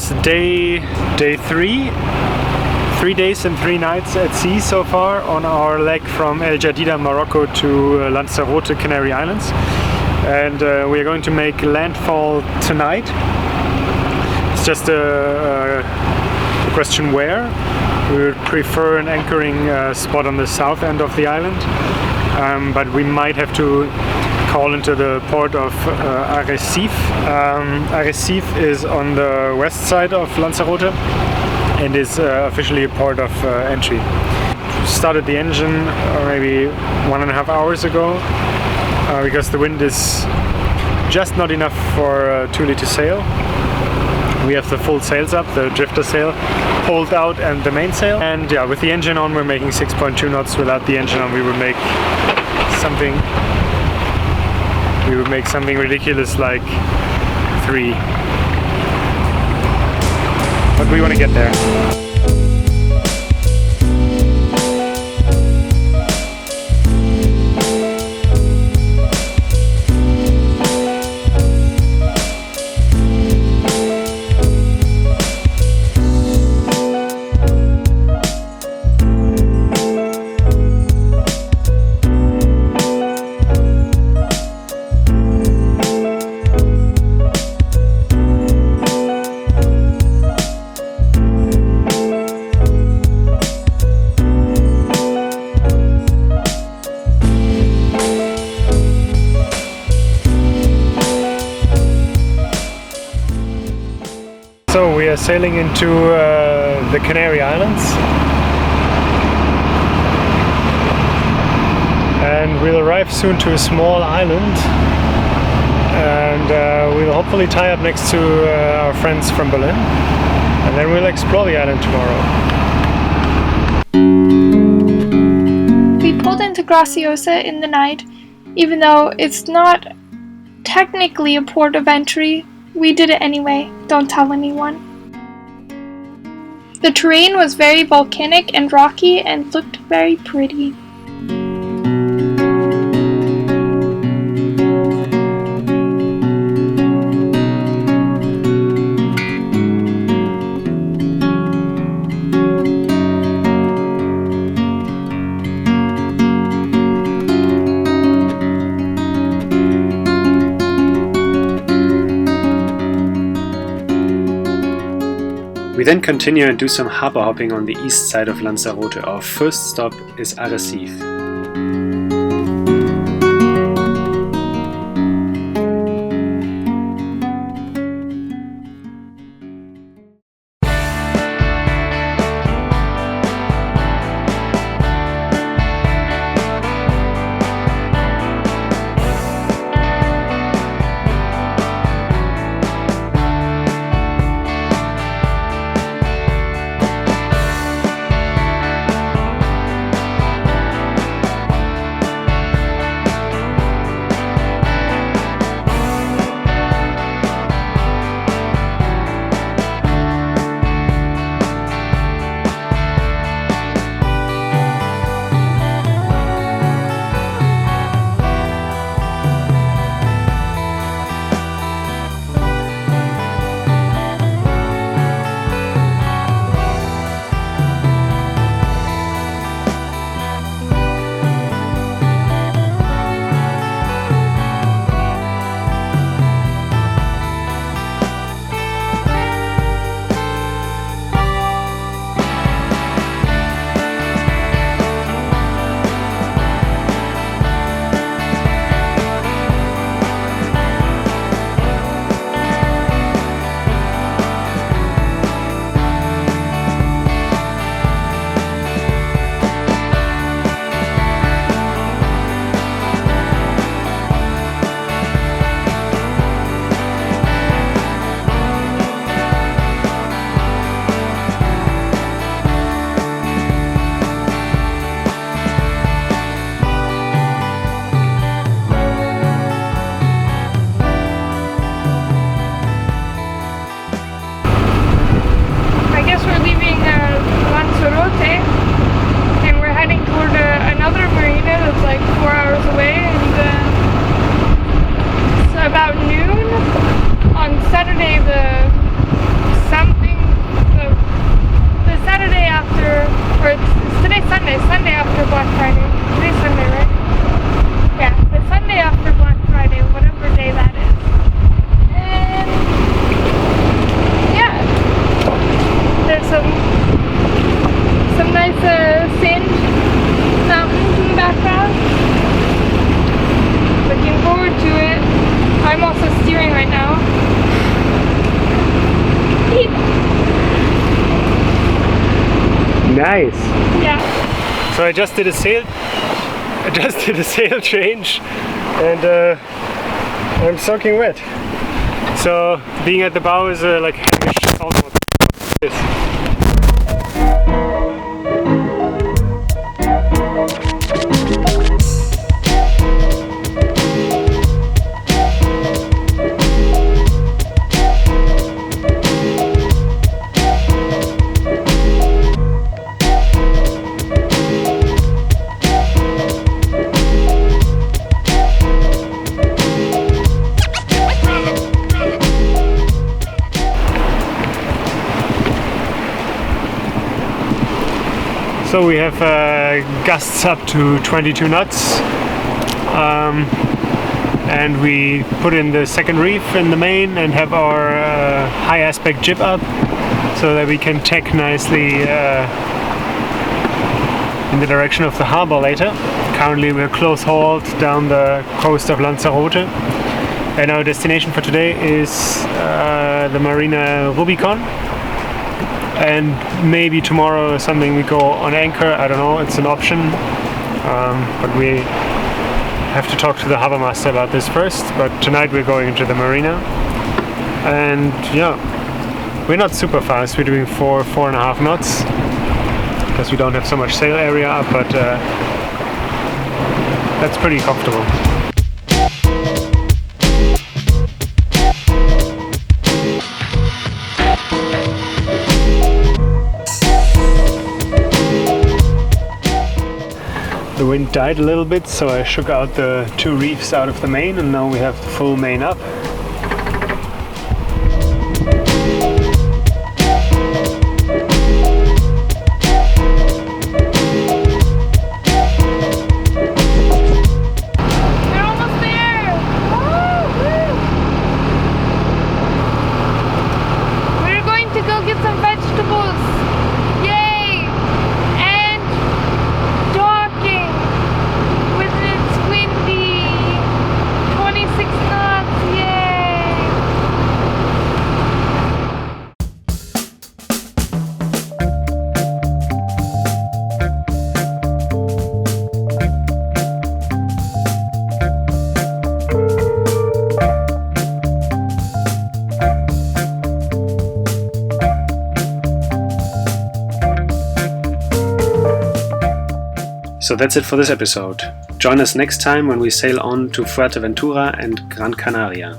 is day 3. 3 days and 3 nights at sea so far on our leg from Jadida, Morocco to Lanzarote, Canary Islands. And we are going to make landfall tonight. It's just a question where. We would prefer an anchoring spot on the south end of the island, but we might have to call into the port of Arrecife. Arrecife is on the west side of Lanzarote and is officially a port of entry. Started the engine maybe 1.5 hours ago because the wind is just not enough for Tuuli to sail. We have the full sails up, the drifter sail pulled out and the mainsail. And yeah, with the engine on we're making 6.2 knots. Without the engine on we would make something ridiculous like 3. But we want to get there. So we are sailing into the Canary Islands, and we'll arrive soon to a small island, and we'll hopefully tie up next to our friends from Berlin, and then we'll explore the island tomorrow. We pulled into Graciosa in the night. Even though it's not technically a port of entry, we did it anyway, don't tell anyone. The terrain was very volcanic and rocky and looked very pretty. We then continue and do some harbour hopping on the east side of Lanzarote. Our first stop is Arrecife. Nice. Yeah. So I just did a sail change, and I'm soaking wet. So being at the bow is like hellish. Also this. So we have gusts up to 22 knots, and we put in the second reef in the main and have our high aspect jib up so that we can tack nicely in the direction of the harbor later. Currently we're close hauled down the coast of Lanzarote, and our destination for today is the Marina Rubicon. And maybe tomorrow or something we go on anchor, I don't know, it's an option. But we have to talk to the harbour master about this first. But tonight we're going into the marina. And yeah, we're not super fast, we're doing 4.5 knots. Because we don't have so much sail area up, but that's pretty comfortable. The wind died a little bit, so I shook out the 2 reefs out of the main, and now we have the full main up. We're almost there! Woo! We're going to go get some vegetables. Yay! And docking with its windy 26 knots. Yay! So that's it for this episode. Join us next time when we sail on to Fuerteventura and Gran Canaria.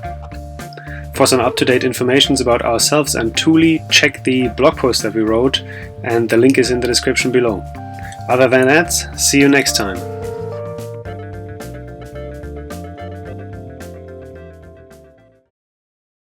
For some up-to-date information about ourselves and Tuuli, check the blog post that we wrote, and the link is in the description below. Other than that, see you next time.